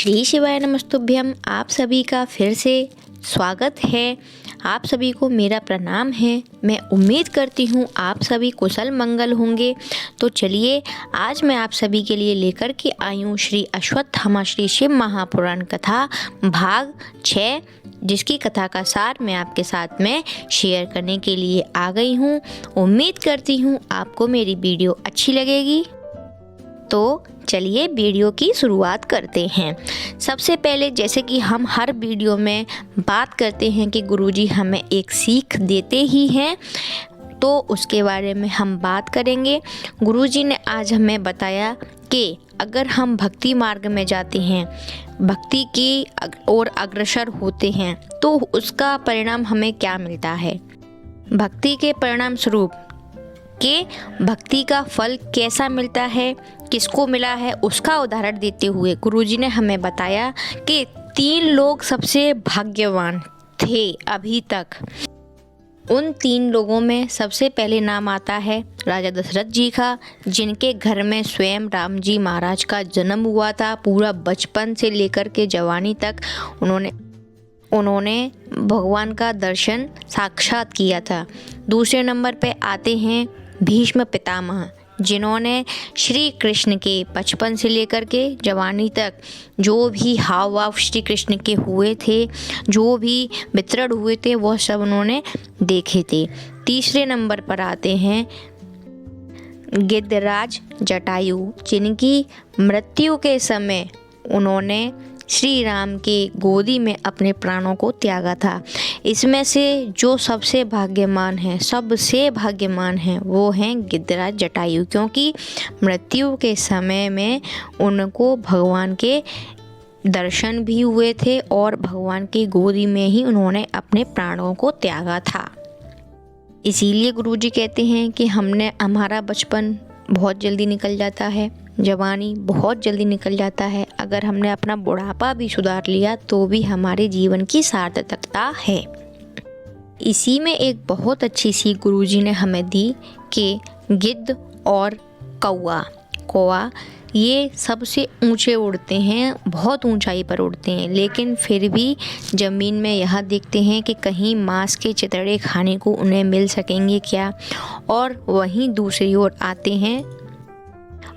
श्री शिवाय नमस्तुभ्यम। आप सभी का फिर से स्वागत है। आप सभी को मेरा प्रणाम है। मैं उम्मीद करती हूँ आप सभी कुशल मंगल होंगे। तो चलिए आज मैं आप सभी के लिए लेकर के आई हूँ श्री अश्वत्थामा श्री शिव महापुराण कथा भाग 6, जिसकी कथा का सार मैं आपके साथ में शेयर करने के लिए आ गई हूँ। उम्मीद करती हूँ आपको मेरी वीडियो अच्छी लगेगी। तो चलिए वीडियो की शुरुआत करते हैं। सबसे पहले जैसे कि हम हर वीडियो में बात करते हैं कि गुरुजी हमें एक सीख देते ही हैं, तो उसके बारे में हम बात करेंगे। गुरुजी ने आज हमें बताया कि अगर हम भक्ति मार्ग में जाते हैं, भक्ति की ओर अग्रसर होते हैं, तो उसका परिणाम हमें क्या मिलता है। भक्ति के परिणाम स्वरूप कि भक्ति का फल कैसा मिलता है, किसको मिला है, उसका उदाहरण देते हुए गुरुजी ने हमें बताया कि 3 लोग सबसे भाग्यवान थे अभी तक। उन 3 लोगों में सबसे पहले नाम आता है राजा दशरथ जी का, जिनके घर में स्वयं राम जी महाराज का जन्म हुआ था। पूरा बचपन से लेकर के जवानी तक उन्होंने भगवान का दर्शन साक्षात किया था। दूसरे नंबर पे आते हैं भीष्म पितामह, जिन्होंने श्री कृष्ण के बचपन से लेकर के जवानी तक जो भी हाव भाव श्री कृष्ण के हुए थे, जो भी वितरण हुए थे, वह सब उन्होंने देखे थे। तीसरे नंबर पर आते हैं गिद्धराज जटायु, जिनकी मृत्यु के समय उन्होंने श्री राम के गोदी में अपने प्राणों को त्यागा था। इसमें से जो सबसे भाग्यवान हैं वो हैं गिद्धराज जटायु, क्योंकि मृत्यु के समय में उनको भगवान के दर्शन भी हुए थे और भगवान की गोदी में ही उन्होंने अपने प्राणों को त्यागा था। इसीलिए गुरुजी कहते हैं कि हमारा बचपन बहुत जल्दी निकल जाता है, जवानी बहुत जल्दी निकल जाता है। अगर हमने अपना बुढ़ापा भी सुधार लिया तो भी हमारे जीवन की सार्थकता है। इसी में एक बहुत अच्छी सीख गुरुजी ने हमें दी कि गिद्ध और कौवा ये सबसे ऊंचे उड़ते हैं, बहुत ऊंचाई पर उड़ते हैं, लेकिन फिर भी ज़मीन में यह देखते हैं कि कहीं मांस के चितड़े खाने को उन्हें मिल सकेंगे क्या। और वहीं दूसरी ओर आते हैं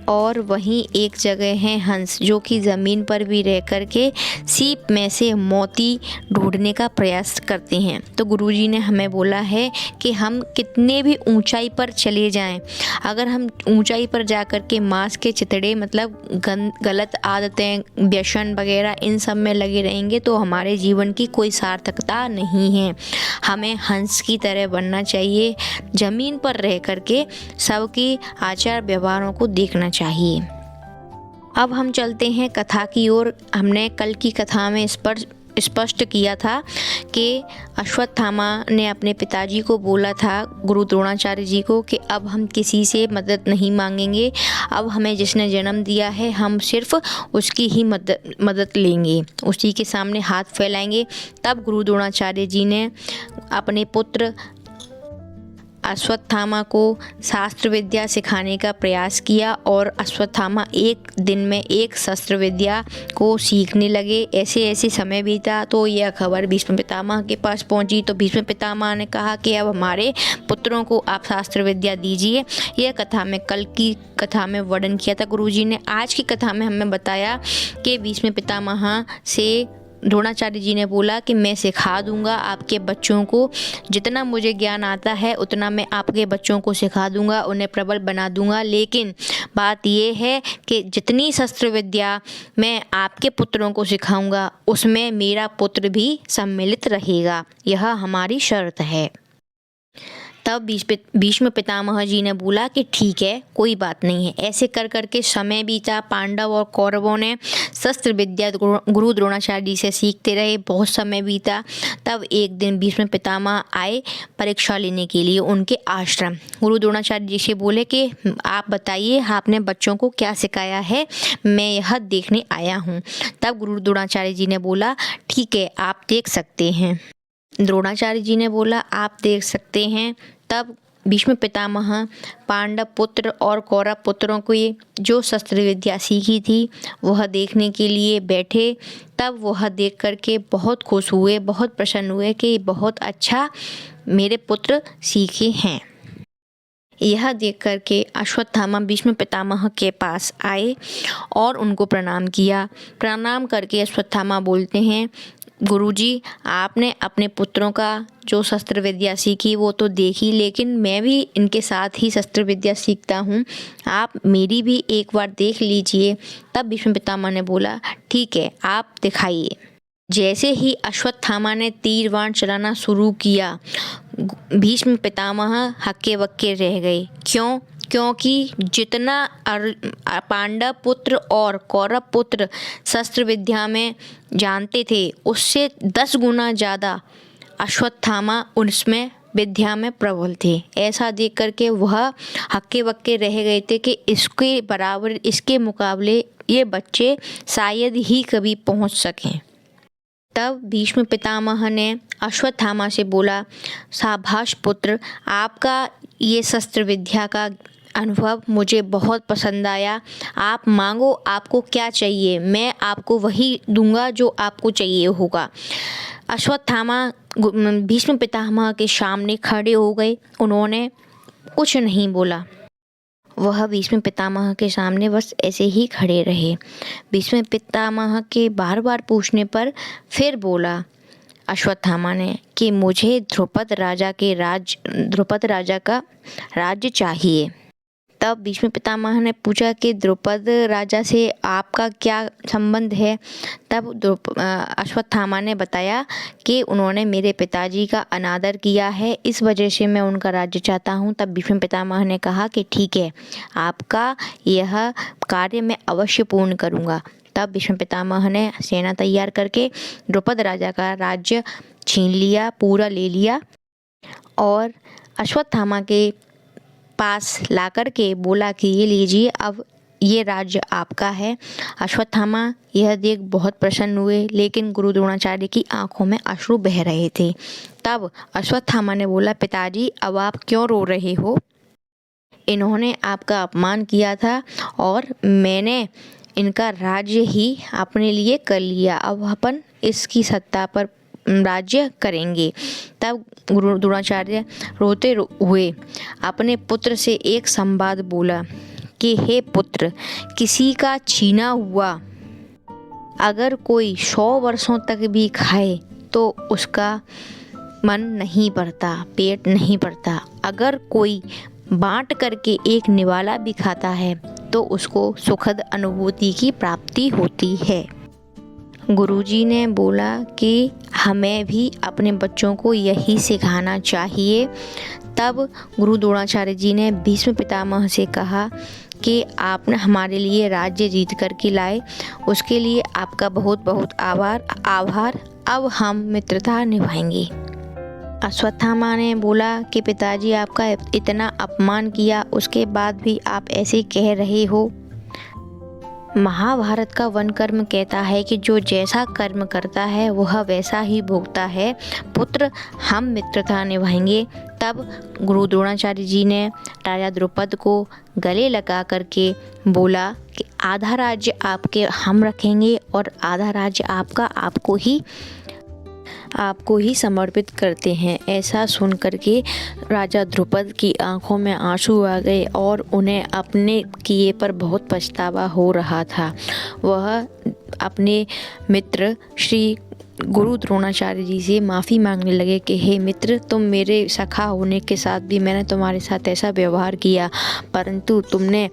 और वहीं एक जगह है हंस, जो कि ज़मीन पर भी रह कर के सीप में से मोती ढूंढने का प्रयास करते हैं। तो गुरुजी ने हमें बोला है कि हम कितने भी ऊंचाई पर चले जाएं, अगर हम ऊंचाई पर जा कर के मांस के चितड़े मतलब गलत आदतें, व्यसन वगैरह इन सब में लगे रहेंगे तो हमारे जीवन की कोई सार्थकता नहीं है। हमें हंस की तरह बनना चाहिए, ज़मीन पर रह कर के सबकी आचार व्यवहारों को देखना चाहिए। अब हम चलते हैं कथा की ओर। हमने कल की कथा में स्पष्ट किया था कि अश्वत्थामा ने अपने पिताजी को बोला था, गुरु द्रोणाचार्य जी को, कि अब हम किसी से मदद नहीं मांगेंगे, अब हमें जिसने जन्म दिया है हम सिर्फ उसकी ही मदद लेंगे, उसी के सामने हाथ फैलाएंगे। तब गुरु द्रोणाचार्य जी ने अपने पुत्र अश्वत्थामा को शास्त्र विद्या सिखाने का प्रयास किया और अश्वत्थामा एक दिन में एक शस्त्र विद्या को सीखने लगे। ऐसे ऐसे समय बीता तो यह खबर भीष्म पितामह के पास पहुंची। तो भीष्म पितामह ने कहा कि अब हमारे पुत्रों को आप शास्त्र विद्या दीजिए। यह कथा में कल की कथा में वर्णन किया था गुरुजी ने। आज की कथा में हमें बताया कि भीष्म पितामह से द्रोणाचार्य जी ने बोला कि मैं सिखा दूंगा आपके बच्चों को, जितना मुझे ज्ञान आता है उतना मैं आपके बच्चों को सिखा दूंगा, उन्हें प्रबल बना दूंगा। लेकिन बात यह है कि जितनी शस्त्र विद्या मैं आपके पुत्रों को सिखाऊंगा उसमें मेरा पुत्र भी सम्मिलित रहेगा, यह हमारी शर्त है। तब भीष्म पितामह जी ने बोला कि ठीक है, कोई बात नहीं है। ऐसे कर करके समय बीता। पांडव और कौरवों ने शस्त्र विद्या गुरु द्रोणाचार्य जी से सीखते रहे। बहुत समय बीता। तब एक दिन भीष्म पितामह आए परीक्षा लेने के लिए उनके आश्रम। गुरु द्रोणाचार्य जी से बोले कि आप बताइए आपने बच्चों को क्या सिखाया है, मैं यह देखने आया हूँ। तब गुरु द्रोणाचार्य जी ने बोला ठीक है, आप देख सकते हैं। द्रोणाचार्य जी ने बोला आप देख सकते हैं। तब भीष्म पितामह पांडव पुत्र और कौरव पुत्रों को जो शस्त्र विद्या सीखी थी वह देखने के लिए बैठे, तब वह देख करके बहुत खुश हुए, बहुत प्रसन्न हुए कि बहुत अच्छा मेरे पुत्र सीखे हैं। यह देख करके अश्वत्थामा भीष्म पितामह के पास आए और उनको प्रणाम किया। प्रणाम करके अश्वत्थामा बोलते हैं, गुरुजी, आपने अपने पुत्रों का जो शस्त्र विद्या सीखी वो तो देखी, लेकिन मैं भी इनके साथ ही शस्त्र विद्या सीखता हूँ, आप मेरी भी एक बार देख लीजिए। तब भीष्म पितामह ने बोला, ठीक है, आप दिखाइए। जैसे ही अश्वत्थामा ने तीर बाण चलाना शुरू किया, भीष्म पितामह हक्के बक्के रह गए। क्यों? क्योंकि जितना पांडव पुत्र और कौरव पुत्र शस्त्र विद्या में जानते थे उससे 10 गुना ज़्यादा अश्वत्थामा उसमें विद्या में प्रबल थे। ऐसा देख करके वह हक्के बक्के रह गए थे कि इसके बराबर, इसके मुकाबले ये बच्चे शायद ही कभी पहुंच सकें। तब भीष्म पितामह ने अश्वत्थामा से बोला, शाबाश पुत्र, आपका ये शस्त्र विद्या का अनुभव मुझे बहुत पसंद आया। आप मांगो, आपको क्या चाहिए, मैं आपको वही दूंगा जो आपको चाहिए होगा। अश्वत्थामा भीष्म पितामह के सामने खड़े हो गए। उन्होंने कुछ नहीं बोला, वह भीष्म पितामह के सामने बस ऐसे ही खड़े रहे। भीष्म पितामह के बार बार पूछने पर फिर बोला अश्वत्थामा ने कि मुझे द्रुपद राजा का राज्य चाहिए। तब भीष्म पितामह ने पूछा कि द्रुपद राजा से आपका क्या संबंध है। तब अश्वत्थामा ने बताया कि उन्होंने मेरे पिताजी का अनादर किया है, इस वजह से मैं उनका राज्य चाहता हूँ। तब भीष्म पितामह ने कहा कि ठीक है, आपका यह कार्य मैं अवश्य पूर्ण करूँगा। तब भीष्म पितामह ने सेना तैयार करके द्रुपद राजा का राज्य छीन लिया, पूरा ले लिया और अश्वत्थामा के पास ला कर के बोला कि ये लीजिए, अब ये राज्य आपका है। अश्वत्थामा यह देख बहुत प्रसन्न हुए, लेकिन गुरु द्रोणाचार्य की आंखों में अश्रु बह रहे थे। तब अश्वत्थामा ने बोला, पिताजी, अब आप क्यों रो रहे हो? इन्होंने आपका अपमान किया था और मैंने इनका राज्य ही अपने लिए कर लिया, अब अपन इसकी सत्ता पर राज्य करेंगे। तब गुरु द्रोणाचार्य रोते हुए अपने पुत्र से एक संवाद बोला कि हे पुत्र, किसी का छीना हुआ अगर कोई 100 वर्षों तक भी खाए तो उसका मन नहीं भरता, पेट नहीं भरता। अगर कोई बांट करके एक निवाला भी खाता है तो उसको सुखद अनुभूति की प्राप्ति होती है। गुरुजी ने बोला कि हमें भी अपने बच्चों को यही सिखाना चाहिए। तब गुरु द्रोणाचार्य जी ने भीष्म पितामह से कहा कि आपने हमारे लिए राज्य जीत कर के लाए, उसके लिए आपका बहुत बहुत आभार। अब हम मित्रता निभाएंगे। अश्वत्थामा ने बोला कि पिताजी, आपका इतना अपमान किया, उसके बाद भी आप ऐसे कह रहे हो। महाभारत का वन कर्म कहता है कि जो जैसा कर्म करता है वह वैसा ही भोगता है। पुत्र, हम मित्रता निभाएंगे। तब गुरु द्रोणाचार्य जी ने राजा द्रुपद को गले लगा करके बोला कि आधा राज्य आपके हम रखेंगे और आधा राज्य आपका, आपको ही समर्पित करते हैं। ऐसा सुन करके राजा द्रुपद की आंखों में आंसू आ गए और उन्हें अपने किए पर बहुत पछतावा हो रहा था। वह अपने मित्र श्री गुरु द्रोणाचार्य जी से माफ़ी मांगने लगे कि हे मित्र, तुम मेरे सखा होने के साथ भी मैंने तुम्हारे साथ ऐसा व्यवहार किया, परंतु तुमने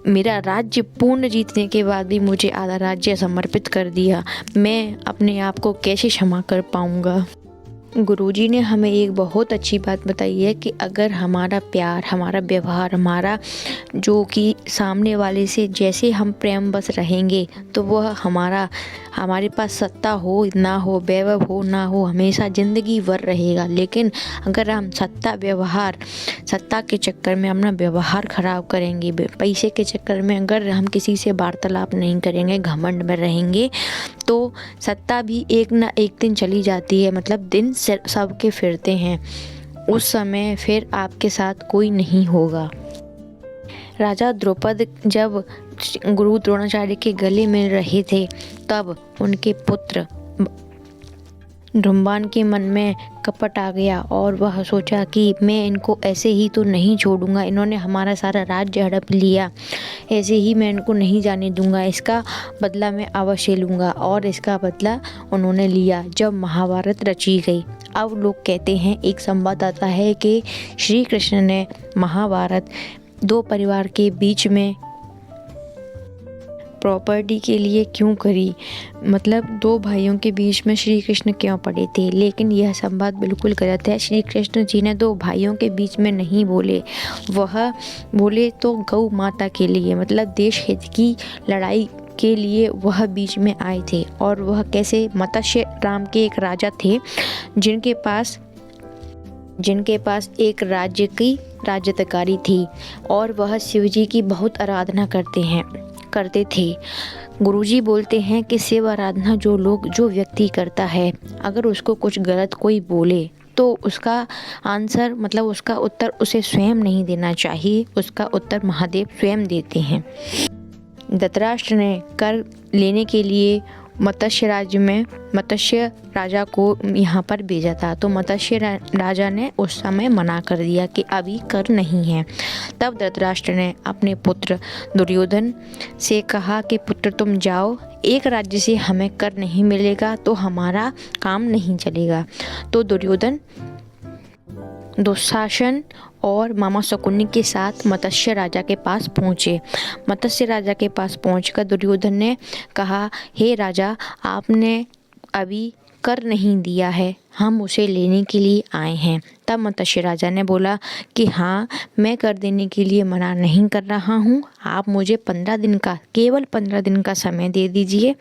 मेरा राज्य पूर्ण जीतने के बाद भी मुझे आधा राज्य समर्पित कर दिया। मैं अपने आप को कैसे क्षमा कर पाऊँगा। गुरुजी ने हमें एक बहुत अच्छी बात बताई है कि अगर हमारा प्यार, हमारा व्यवहार, हमारा जो कि सामने वाले से जैसे हम प्रेम बस रहेंगे तो वह हमारे पास सत्ता हो ना हो, वैभव हो ना हो, हमेशा ज़िंदगी भर रहेगा। लेकिन अगर हम सत्ता के चक्कर में अपना व्यवहार ख़राब करेंगे, पैसे के चक्कर में अगर हम किसी से वार्तालाप नहीं करेंगे, घमंड में रहेंगे, तो सत्ता भी एक ना एक दिन चली जाती है। मतलब दिन सबके फिरते हैं। उस समय फिर आपके साथ कोई नहीं होगा। राजा द्रुपद जब गुरु द्रोणाचार्य के गले मिल रहे थे तब उनके पुत्र धूम्रपान के मन में कपट आ गया और वह सोचा कि मैं इनको ऐसे ही तो नहीं छोड़ूंगा, इन्होंने हमारा सारा राज्य हड़प लिया, ऐसे ही मैं इनको नहीं जाने दूंगा, इसका बदला मैं अवश्य लूँगा। और इसका बदला उन्होंने लिया जब महाभारत रची गई। अब लोग कहते हैं, एक संवाद आता है कि श्री कृष्ण ने महाभारत दो परिवार के बीच में प्रॉपर्टी के लिए क्यों करी, मतलब दो भाइयों के बीच में श्री कृष्ण क्यों पड़े थे। लेकिन यह संवाद बिल्कुल गलत है। श्री कृष्ण जी ने दो भाइयों के बीच में नहीं बोले, वह बोले तो गौ माता के लिए, मतलब देश हित की लड़ाई के लिए वह बीच में आए थे। और वह कैसे, मत्स्य राम के एक राजा थे जिनके पास एक राज्य की राज्यधिकारी थी और वह शिव जी की बहुत आराधना करते थे। गुरुजी बोलते हैं कि शिव आराधना जो व्यक्ति करता है, अगर उसको कुछ गलत कोई बोले तो उसका आंसर, मतलब उसका उत्तर उसे स्वयं नहीं देना चाहिए, उसका उत्तर महादेव स्वयं देते हैं। धृतराष्ट्र ने कर लेने के लिए मत्स्य राजा को यहाँ पर भेजा था, तो मत्स्य राजा ने उस समय मना कर दिया कि अभी कर नहीं है। तब धृतराष्ट्र ने अपने पुत्र दुर्योधन से कहा कि पुत्र तुम जाओ, एक राज्य से हमें कर नहीं मिलेगा तो हमारा काम नहीं चलेगा। तो दुर्योधन दुशासन और मामा शकुनी के साथ मत्स्य राजा के पास पहुँचे। मत्स्य राजा के पास पहुंचकर दुर्योधन ने कहा, हे राजा, आपने अभी कर नहीं दिया है, हम उसे लेने के लिए आए हैं। तब मत्स्य राजा ने बोला कि हाँ, मैं कर देने के लिए मना नहीं कर रहा हूँ, आप मुझे 15 दिन का, केवल 15 दिन का समय दे दीजिए,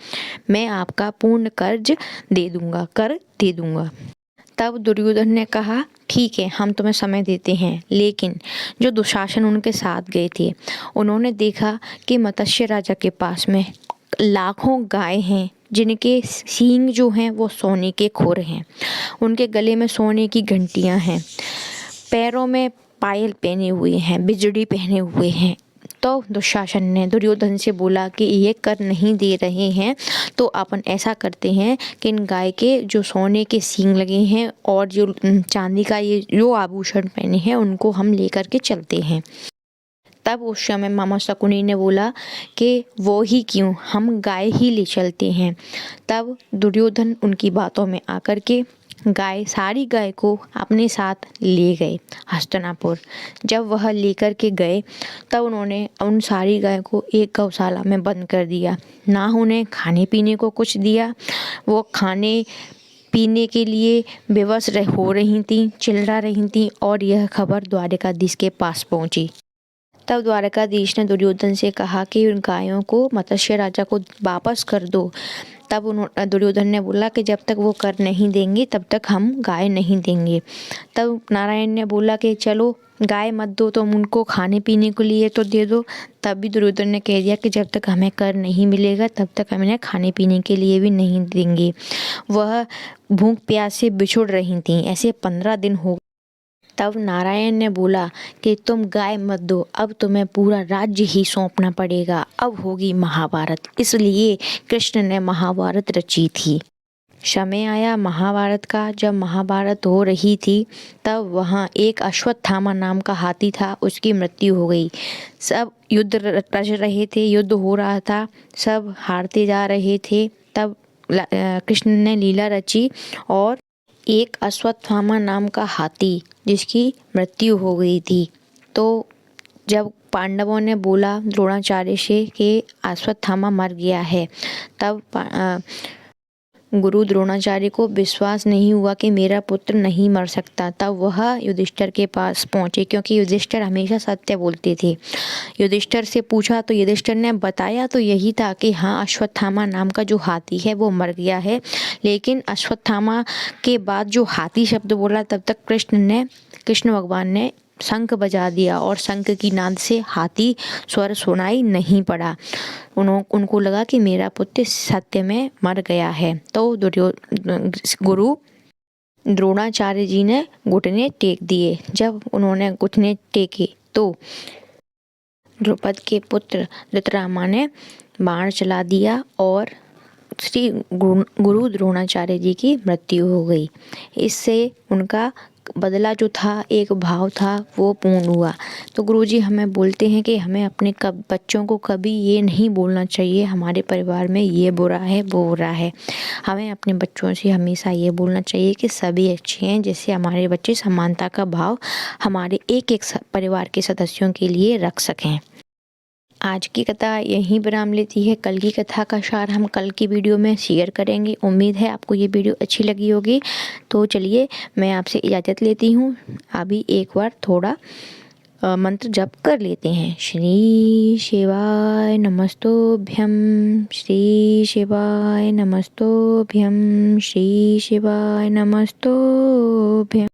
मैं आपका पूर्ण कर दे दूँगा। तब दुर्योधन ने कहा, ठीक है, हम तुम्हें समय देते हैं। लेकिन जो दुशासन उनके साथ गए थे, उन्होंने देखा कि मत्स्य राजा के पास में लाखों गाय हैं जिनके सींग जो हैं वो सोने के खुर हैं, उनके गले में सोने की घंटियां हैं, पैरों में पायल पहने हुए हैं, बिजड़ी पहने हुए हैं। तो दुशासन ने दुर्योधन से बोला कि ये कर नहीं दे रहे हैं तो अपन ऐसा करते हैं कि इन गाय के जो सोने के सींग लगे हैं और जो चांदी का ये जो आभूषण पहने हैं उनको हम लेकर के चलते हैं। तब उस समय मामा शकुनी ने बोला कि वो ही क्यों, हम गाय ही ले चलते हैं। तब दुर्योधन उनकी बातों में आकर के सारी गाय को अपने साथ ले गए हस्तिनापुर। जब वह लेकर के गए तब उन्होंने उन सारी गाय को एक गौशाला में बंद कर दिया, ना उन्हें खाने पीने को कुछ दिया, वो खाने पीने के लिए बेबस हो रही थी, चिल्ला रही थी। और यह खबर द्वारकाधीश के पास पहुंची। तब द्वारकाधीश ने दुर्योधन से कहा कि उन गायों को मत्स्य राजा को वापस कर दो। तब दुर्योधन ने बोला कि जब तक वो कर नहीं देंगे तब तक हम गाय नहीं देंगे। तब नारायण ने बोला कि चलो गाय मत दो, तुम उनको खाने पीने के लिए तो दे दो। तब भी दुर्योधन ने कह दिया कि जब तक हमें कर नहीं मिलेगा तब तक हम इन्हें खाने पीने के लिए भी नहीं देंगे। वह भूख प्यास से बिछुड़ रही थीं। ऐसे 15 दिन हो। तब नारायण ने बोला कि तुम गाय मत दो, अब तुम्हें पूरा राज्य ही सौंपना पड़ेगा, अब होगी महाभारत। इसलिए कृष्ण ने महाभारत रची थी। समय आया महाभारत का। जब महाभारत हो रही थी तब वहाँ एक अश्वत्थामा नाम का हाथी था, उसकी मृत्यु हो गई। सब युद्ध रच रहे थे, युद्ध हो रहा था, सब हारते जा रहे थे। तब कृष्ण ने लीला रची और एक अश्वत्थामा नाम का हाथी जिसकी मृत्यु हो गई थी। तो जब पांडवों ने बोला द्रोणाचार्य से कि अश्वत्थामा मर गया है, तब गुरु द्रोणाचार्य को विश्वास नहीं हुआ कि मेरा पुत्र नहीं मर सकता। तब वह युधिष्ठिर के पास पहुँचे, क्योंकि युधिष्ठिर हमेशा सत्य बोलते थे। युधिष्ठिर से पूछा तो युधिष्ठिर ने बताया तो यही था कि हाँ, अश्वत्थामा नाम का जो हाथी है वो मर गया है। लेकिन अश्वत्थामा के बाद जो हाथी शब्द बोला तब तक कृष्ण भगवान ने शंख बजा दिया और शंख की नाद से हाथी स्वर सुनाई नहीं पड़ा। उनको लगा कि मेरा पुत्र सत्य में मर गया है। तो गुरु द्रोणाचार्य जी ने घुटने टेक दिए। जब उन्होंने घुटने टेके तो द्रुपद के पुत्र धृतरामा ने बाण चला दिया और श्री गुरु द्रोणाचार्य जी की मृत्यु हो गई। इससे उनका बदला जो था, एक भाव था, वो पूर्ण हुआ। तो गुरुजी हमें बोलते हैं कि हमें अपने बच्चों को कभी ये नहीं बोलना चाहिए हमारे परिवार में ये बुरा है वो बुरा है। हमें अपने बच्चों से हमेशा ये बोलना चाहिए कि सभी अच्छे हैं, जिससे हमारे बच्चे समानता का भाव हमारे एक एक परिवार के सदस्यों के लिए रख सकें। आज की कथा यहीं विराम लेती है। कल की कथा का सार हम कल की वीडियो में शेयर करेंगे। उम्मीद है आपको ये वीडियो अच्छी लगी होगी। तो चलिए मैं आपसे इजाज़त लेती हूँ। अभी एक बार थोड़ा मंत्र जप कर लेते हैं। श्री शिवाय नमस्तोभ्यम, श्री शिवाय नमस्तोभ्यम, श्री शिवाय नमस्तोभ्यम।